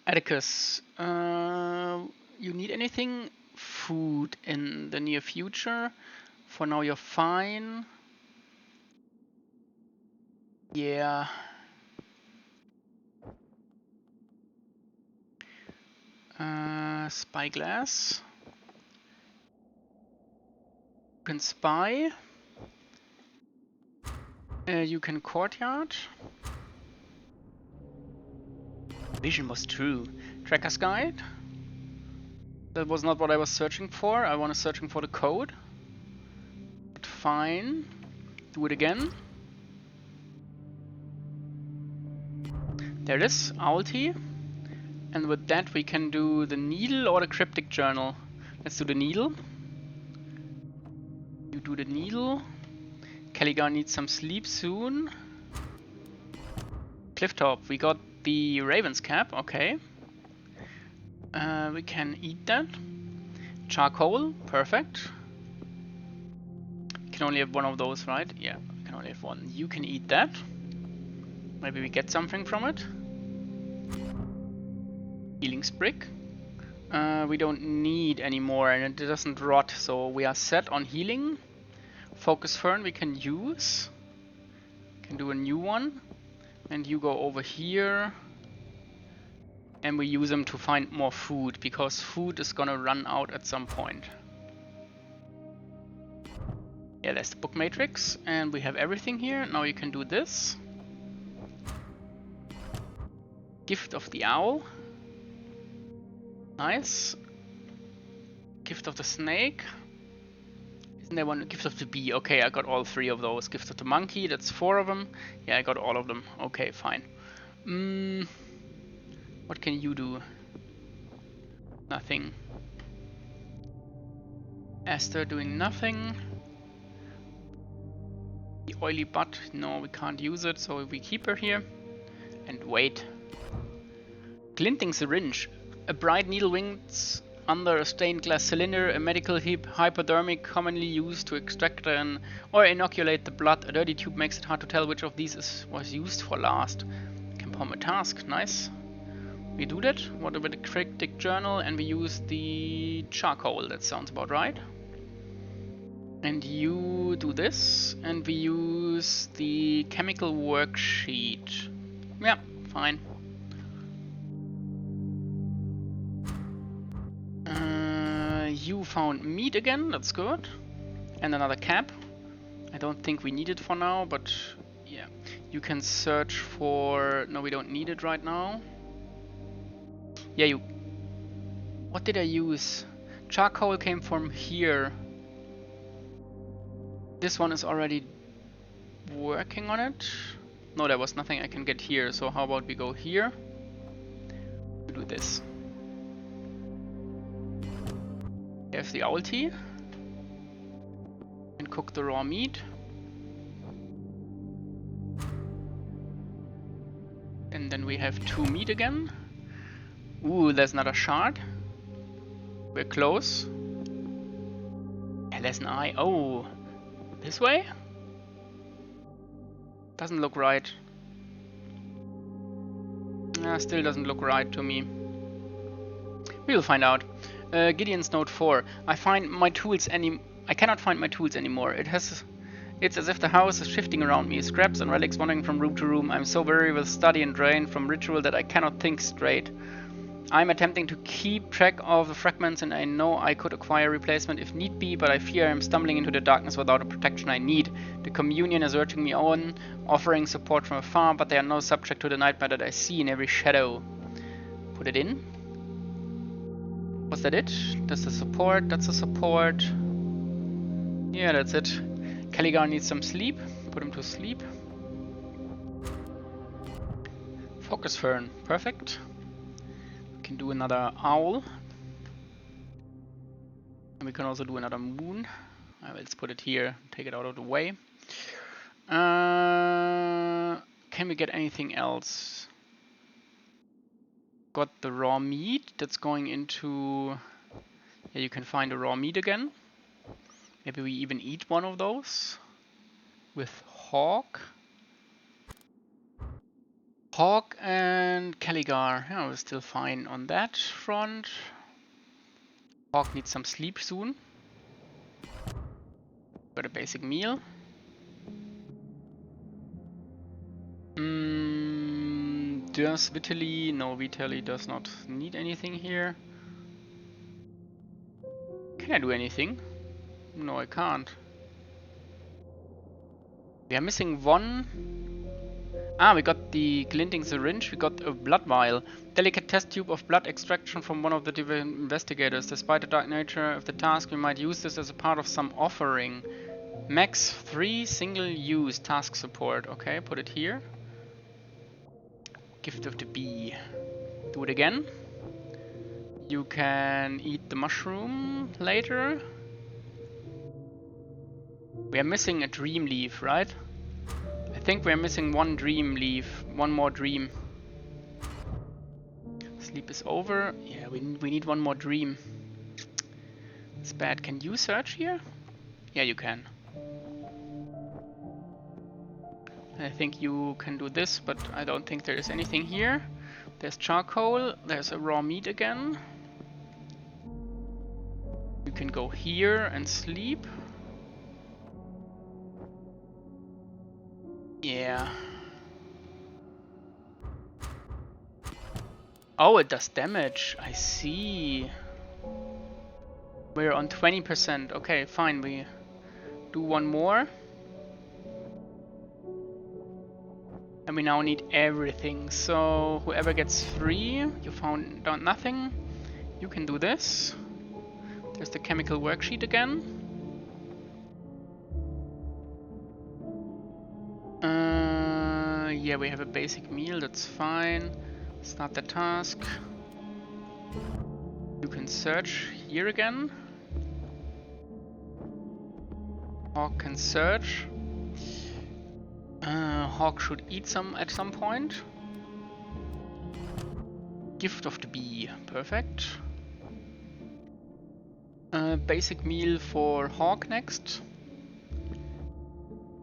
Atticus, you need anything? Food in the near future? For now you're fine. Yeah. Spyglass. You can spy. You can courtyard. Vision was true. Tracker's guide. That was not what I was searching for. I was searching for the code. But fine. Do it again. There it is. Owl tea. And with that we can do the needle or the cryptic journal. Let's do the needle. You do the needle. Caligar needs some sleep soon. Clifftop. We got the Raven's Cap, okay. We can eat that. Charcoal, perfect. You can only have one of those, right? Yeah, you can only have one. You can eat that. Maybe we get something from it. Healing sprig. We don't need any more and it doesn't rot, so we are set on healing. Focus Fern we can use. Can do a new one. And you go over here And we use them to find more food, because food is gonna run out at some point. Yeah, there's the book matrix, and we have everything here. Now you can do this. Gift of the owl. Nice. Gift of the snake. Isn't there one? Gift of the bee. Okay, I got all 3 of those. Gift of the monkey, that's 4 of them. Yeah, I got all of them. Okay, fine. What can you do? Nothing. Esther doing nothing. The oily butt, no, we can't use it, so we keep her here. And wait. Glinting syringe. A bright needle wings under a stained glass cylinder, a medical hypodermic commonly used to extract or inoculate the blood. A dirty tube makes it hard to tell which of these was used for last. Can perform a task, nice. We do that. What about the cryptic journal? And we use the charcoal, that sounds about right. And you do this, and we use the chemical worksheet. Yeah, fine. You found meat again, that's good. And another cap. I don't think we need it for now, but yeah. You can search for... No, we don't need it right now. Yeah, you... What did I use? Charcoal came from here. This one is already working on it. No, there was nothing I can get here, so how about we go here? We do this. There's the owl tea. And cook the raw meat. And then we have 2 meat again. Ooh, there's another shard. We're close. Yeah, there's an eye. Oh, this way? Doesn't look right. Still doesn't look right to me. We'll find out. Gideon's note 4. I cannot find my tools anymore. It's as if the house is shifting around me. Scraps and relics wandering from room to room. I'm so weary with study and drained from ritual that I cannot think straight. I'm attempting to keep track of the fragments, and I know I could acquire a replacement if need be, but I fear I'm stumbling into the darkness without the protection I need. The communion is urging me on, offering support from afar, but they are no subject to the nightmare that I see in every shadow. Put it in. Was that it? That's the support, that's the support. Yeah, that's it. Caligar needs some sleep. Put him to sleep. Focus Fern, perfect. We can do another owl. And we can also do another moon. Let's put it here, take it out of the way. Can we get anything else? Got the raw meat that's going into... Yeah, you can find the raw meat again. Maybe we even eat one of those with Hawk. Hawk and Caligar. Yeah, we're still fine on that front. Hawk needs some sleep soon. Got a basic meal. Does Vitaly? No, Vitaly does not need anything here. Can I do anything? No, I can't. We are missing one. We got the glinting syringe. We got a blood vial. Delicate test tube of blood extraction from one of the investigators. Despite the dark nature of the task, we might use this as a part of some offering. Max 3 single use task support. Okay, put it here. Gift of the bee. Do it again. You can eat the mushroom later. We are missing a dream leaf, right? I think we are missing one dream leaf. One more dream. Sleep is over. Yeah, we need one more dream. It's bad. Can you search here? Yeah, you can. I think you can do this, but I don't think there is anything here. There's charcoal. There's a raw meat again. You can go here and sleep. Yeah. Oh, it does damage. I see. We're on 20%. Okay, fine. We do one more. And we now need everything. So whoever gets 3, you found nothing. You can do this. There's the chemical worksheet again. Yeah, we have a basic meal, that's fine. Start the task. You can search here again. Hawk can search. Hawk should eat some at some point. Gift of the bee, perfect. Basic meal for Hawk next.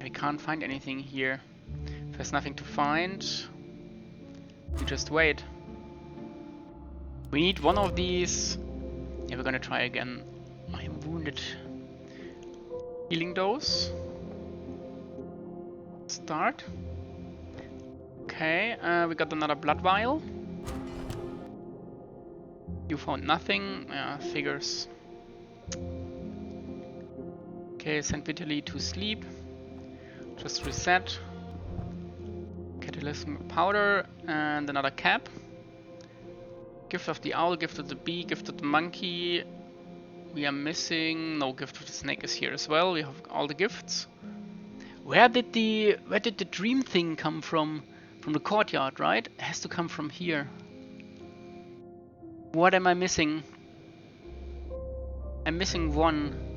We can't find anything here. If there's nothing to find, you just wait. We need one of these. Yeah, we're gonna try again. I am wounded. Healing dose. Start. Okay, we got another blood vial. You found nothing. Yeah, figures. Okay, send Vitaly to sleep. Just reset. Catalyst powder and another cap. Gift of the owl, gift of the bee, gift of the monkey. We are missing. No, gift of the snake is here as well. We have all the gifts. Where did the dream thing come from? From the courtyard, right? It has to come from here. What am I missing? I'm missing one.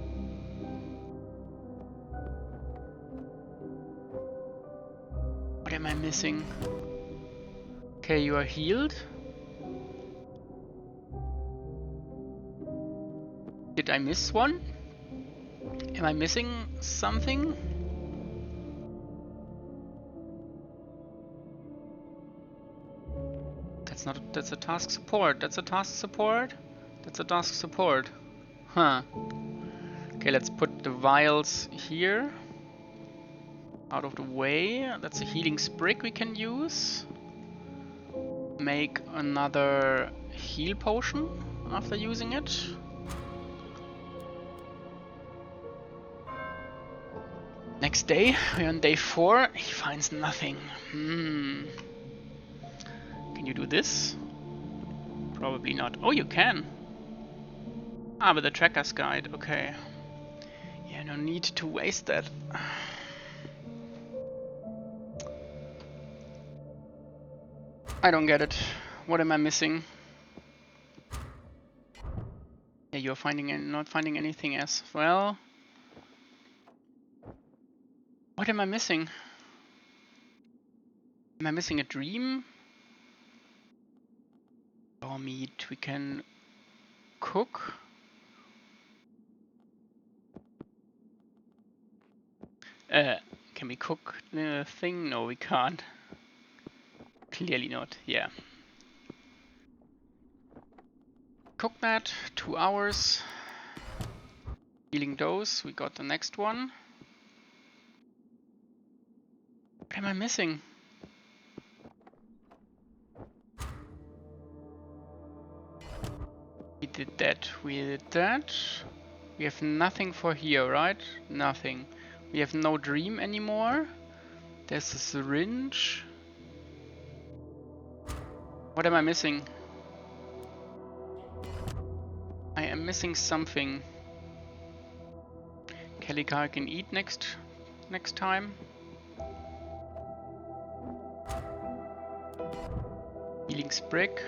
What am I missing? Okay, you are healed. Did I miss one? Am I missing something? That's a task support. That's a task support. That's a task support. Huh. Okay, let's put the vials here. Out of the way. That's a healing sprig we can use. Make another heal potion after using it. Next day, we're on day 4. He finds nothing. Can you do this? Probably not. Oh, you can. Ah, with the tracker's guide. Okay. Yeah, no need to waste that. I don't get it. What am I missing? Yeah, you're not finding anything as well. What am I missing? Am I missing a dream? Raw meat we can cook. Can we cook the thing? No, we can't. Clearly not, yeah. Cook that, 2 hours. Healing dose, we got the next one. What am I missing? We did that, we did that. We have nothing for here, right? Nothing. We have no dream anymore. There's a syringe. What am I missing? I am missing something. Calicar can eat next time. Healing sprig.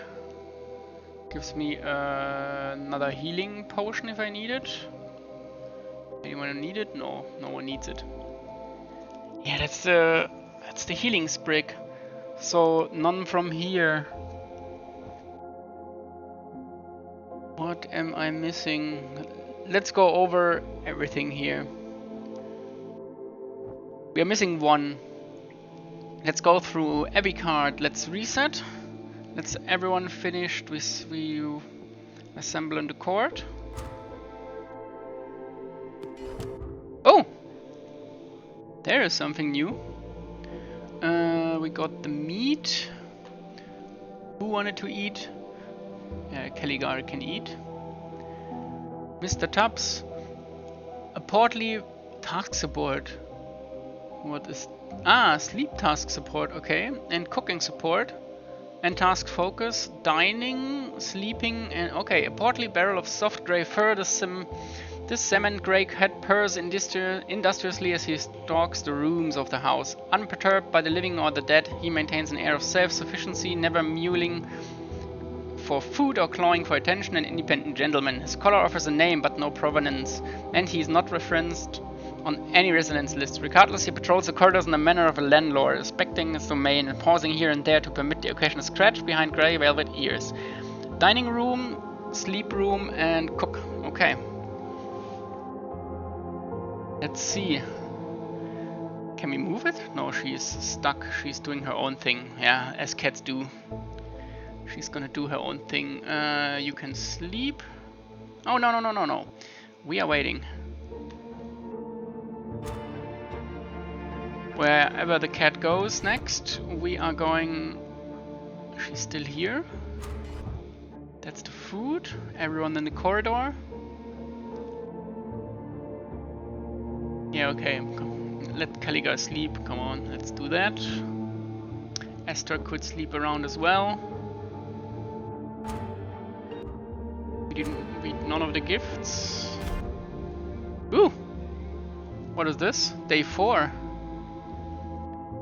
Gives me another healing potion if I need it. Anyone need it? No, no one needs it. Yeah, that's the healing sprig. So none from here. What am I missing? Let's go over everything here. We are missing one. Let's go through every card. Let's reset. Let's everyone finished with we assemble in the court. Oh! There is something new. We got the meat. Who wanted to eat? Caligar can eat. Mr. Tubbs. A portly task support. What is... sleep task support, okay. And cooking support. And task focus, dining, sleeping, and okay. A portly barrel of soft grey fur. This cement grey cat purrs industriously as he stalks the rooms of the house. Unperturbed by the living or the dead, he maintains an air of self-sufficiency, never mewling for food or clawing for attention, an independent gentleman. His collar offers a name but no provenance, and he is not referenced on any residence list. Regardless, he patrols the corridors in the manner of a landlord, respecting his domain and pausing here and there to permit the occasional scratch behind grey velvet ears. Dining room, sleep room, and cook. Okay. Let's see. Can we move it? No, she's stuck. She's doing her own thing. Yeah, as cats do. She's gonna do her own thing. You can sleep. Oh, no. We are waiting. Wherever the cat goes next, we are going... She's still here. That's the food. Everyone in the corridor. Yeah, okay. Let Caligar sleep. Come on, let's do that. Esther could sleep around as well. We didn't read none of the gifts. Ooh! What is this? Day 4.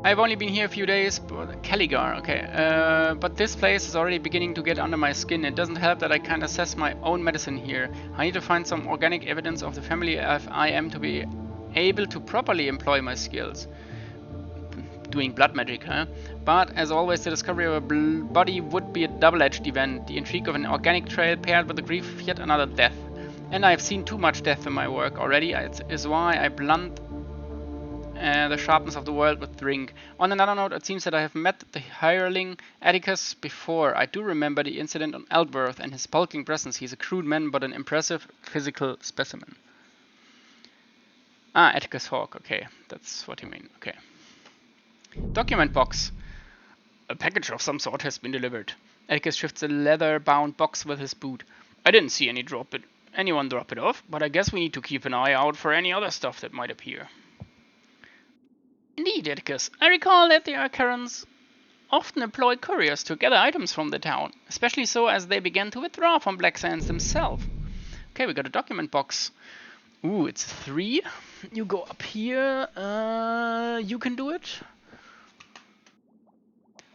I've only been here a few days, but Caligar, okay. But this place is already beginning to get under my skin. It doesn't help that I can't assess my own medicine here. I need to find some organic evidence of the family if I am to be able to properly employ my skills. Doing blood magic, huh? But as always, the discovery of a body would be a double-edged event. The intrigue of an organic trail paired with the grief of yet another death. And I've seen too much death in my work already. It is why I blunt the sharpness of the world with drink. On another note, it seems that I have met the hireling Atticus before. I do remember the incident on Eldworth and his bulking presence. He's a crude man, but an impressive physical specimen. Atticus Hawk, okay. That's what you mean, okay. Document box. A package of some sort has been delivered. Atticus shifts a leather-bound box with his boot. I didn't see anyone drop it off, but I guess we need to keep an eye out for any other stuff that might appear. Indeed, Atticus. I recall that the Arcarans often employed couriers to gather items from the town, especially so as they began to withdraw from Black Sands themselves. Okay, we got a document box. Ooh, it's 3. You go up here. You can do it.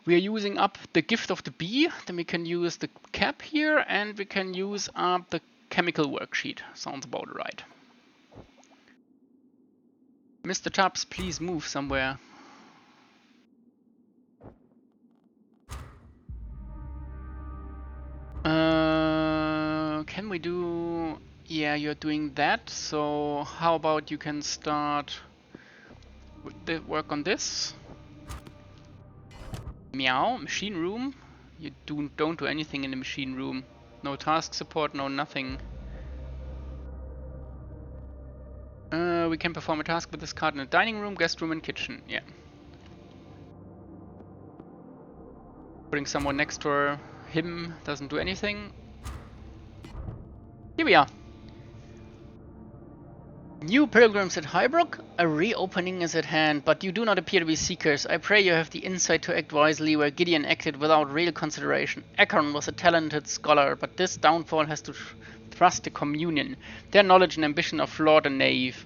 We are using up the gift of the bee. Then we can use the cap here, and we can use up the chemical worksheet. Sounds about right. Mr. Tubbs, please move somewhere. Can we do... Yeah, you're doing that, so how about you can start with the work on this? Meow, machine room. You don't do anything in the machine room. No task support, no nothing. We can perform a task with this card in the dining room, guest room, and kitchen. Yeah. Putting someone next to him doesn't do anything. Here we are. New pilgrims at Highrook? A reopening is at hand, but you do not appear to be seekers. I pray you have the insight to act wisely where Gideon acted without real consideration. Acheron was a talented scholar, but this downfall has to thrust the communion. Their knowledge and ambition are flawed and naive.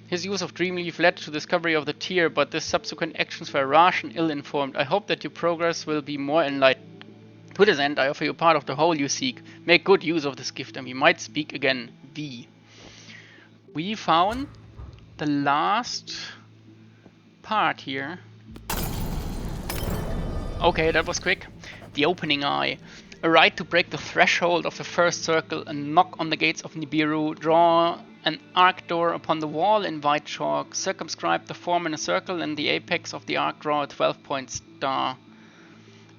His use of Dreamleaf led to discovery of the tear, but his subsequent actions were rash and ill-informed. I hope that your progress will be more enlightened. To this end, I offer you part of the whole you seek. Make good use of this gift, and we might speak again. V. We found the last part here. Okay, that was quick. The opening eye. A right to break the threshold of the first circle and knock on the gates of Nibiru. Draw an arc door upon the wall in white chalk. Circumscribe the form in a circle and the apex of the arc draw a 12-point star.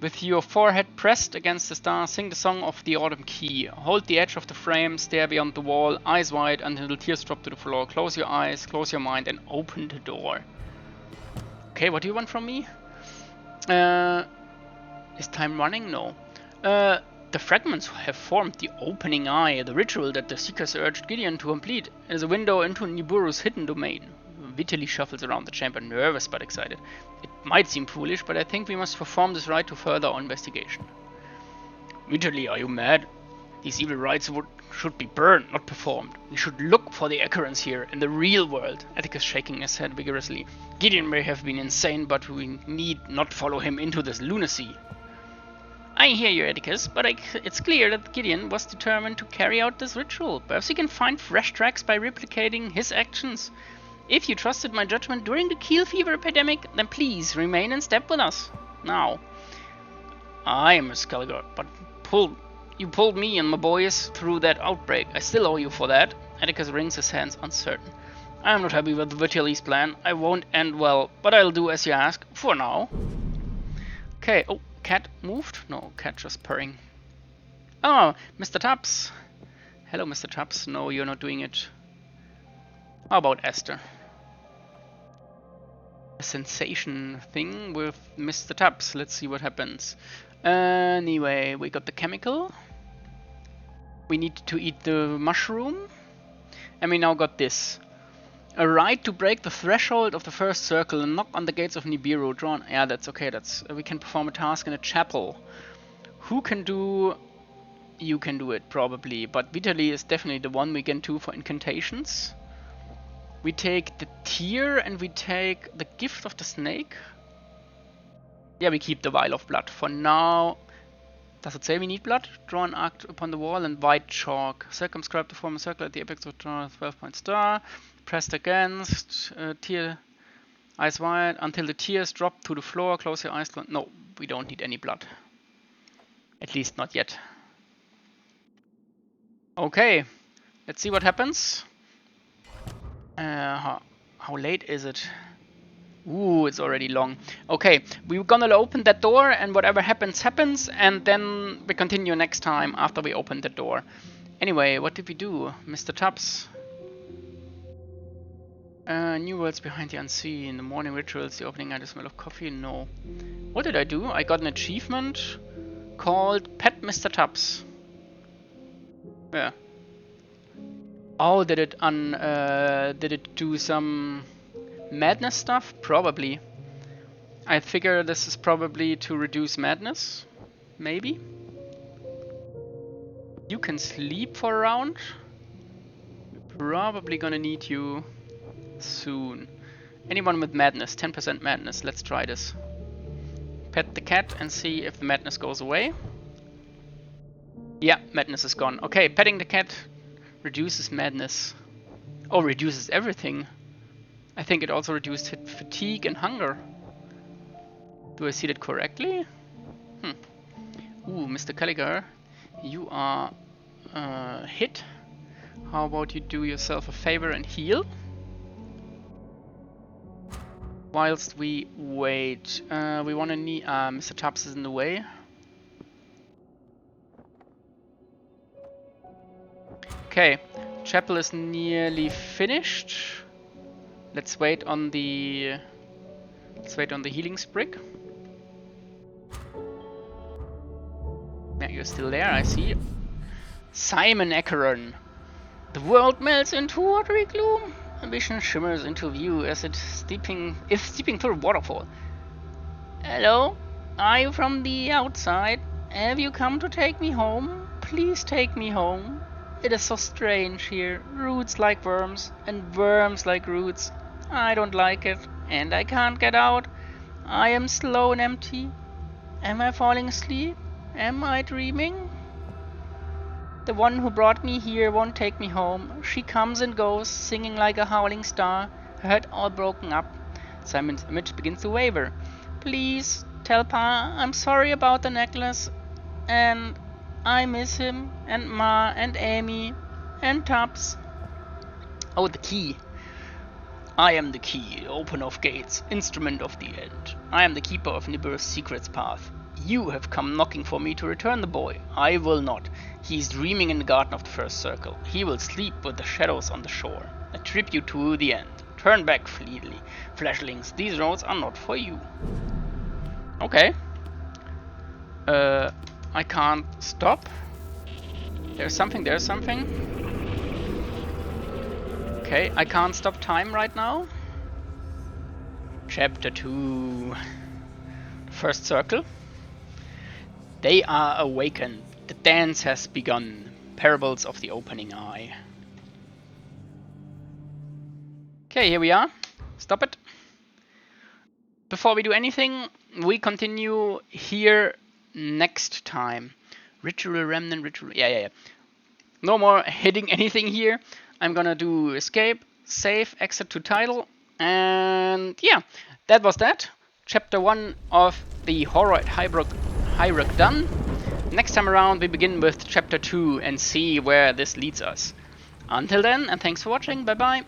With your forehead pressed against the star, sing the song of the autumn key. Hold the edge of the frame, stare beyond the wall, eyes wide until the tears drop to the floor. Close your eyes, close your mind, and open the door. Okay, what do you want from me? Is time running? No. The fragments have formed the opening eye, the ritual that the Seekers urged Gideon to complete. It is a window into Nibiru's hidden domain. Vitaly shuffles around the chamber, nervous but excited. It might seem foolish, but I think we must perform this rite to further our investigation. Vitaly, are you mad? These evil rites should be burned, not performed. We should look for the occurrence here, in the real world. Atticus shaking his head vigorously. Gideon may have been insane, but we need not follow him into this lunacy. I hear you, Atticus, but it's clear that Gideon was determined to carry out this ritual. Perhaps he can find fresh tracks by replicating his actions. If you trusted my judgment during the Keel fever epidemic, then please remain in step with us. Now. I am Miss Gallagher, but you pulled me and my boys through that outbreak. I still owe you for that. Atticus wrings his hands, uncertain. I am not happy with Vitaly's plan. I won't end well, but I'll do as you ask, for now. Okay, oh, cat moved? No, cat just purring. Oh, Mr. Tubbs. Hello, Mr. Tubbs. No, you're not doing it. How about Esther? A sensation thing with Mr. Tubbs. Let's see what happens. Anyway, we got the chemical. We need to eat the mushroom. And we now got this. A right to break the threshold of the first circle and knock on the gates of Nibiru. Drawn. Yeah, that's okay. That's we can perform a task in a chapel. Who can do? You can do it probably, but Vitaly is definitely the one we can do for incantations. We take the tear and we take the gift of the snake. Yeah, we keep the vial of blood. For now, does it say we need blood? Draw an arc upon the wall and white chalk. Circumscribe to form a circle at the apex of draw a 12-point star. Pressed against. Tear. Eyes wide until the tears drop to the floor. Close your eyes. No, we don't need any blood. At least not yet. Okay, let's see what happens. How late is it? Ooh, it's already long. Okay, we're gonna open that door and whatever happens, happens. And then we continue next time after we open the door. Anyway, what did we do? Mr. Tubbs. New worlds behind the unseen. The morning rituals, the opening night, the smell of coffee. No. What did I do? I got an achievement called Pet Mr. Tubbs. Yeah. Oh, did it do some madness stuff? Probably. I figure this is probably to reduce madness. Maybe. You can sleep for a round. We're probably gonna need you soon. Anyone with madness, 10% madness. Let's try this. Pet the cat and see if the madness goes away. Yeah, madness is gone. Okay, petting the cat reduces madness. Oh, reduces everything. I think it also reduced fatigue and hunger. Do I see that correctly? Ooh, Mr. Gallagher, you are hit. How about you do yourself a favor and heal? Whilst we wait. We want to need... Mr. Tubbs is in the way. Okay, chapel is nearly finished. Let's wait on the healing sprig. Yeah, you're still there, I see. Simon Acheron. The world melts into watery gloom. A vision shimmers into view as if steeping through a waterfall. Hello? Are you from the outside? Have you come to take me home? Please take me home. It is so strange here. Roots like worms, and worms like roots. I don't like it, and I can't get out. I am slow and empty. Am I falling asleep? Am I dreaming? The one who brought me here won't take me home. She comes and goes, singing like a howling star, her head all broken up. Simon's image begins to waver. Please, tell Pa I'm sorry about the necklace, and I miss him, and Ma, and Amy, and Tubbs. Oh, the key. I am the key, opener of gates, instrument of the end. I am the keeper of Nibiru's secrets path. You have come knocking for me to return the boy. I will not. He is dreaming in the garden of the first circle. He will sleep with the shadows on the shore. A tribute to the end. Turn back fleetly. Fleshlings, these roads are not for you. Okay. I can't stop. There's something, there's something. Okay, I can't stop time right now. Chapter 2. First circle. They are awakened. The dance has begun. Parables of the opening eye. Okay, here we are. Stop it. Before we do anything, we continue here next time. Ritual remnant, ritual. Yeah. No more hitting anything here. I'm gonna do escape, save, exit to title, and yeah, that was that. Chapter 1 of the horror at Highrook done. Next time around, we begin with chapter 2 and see where this leads us. Until then, and thanks for watching. Bye bye.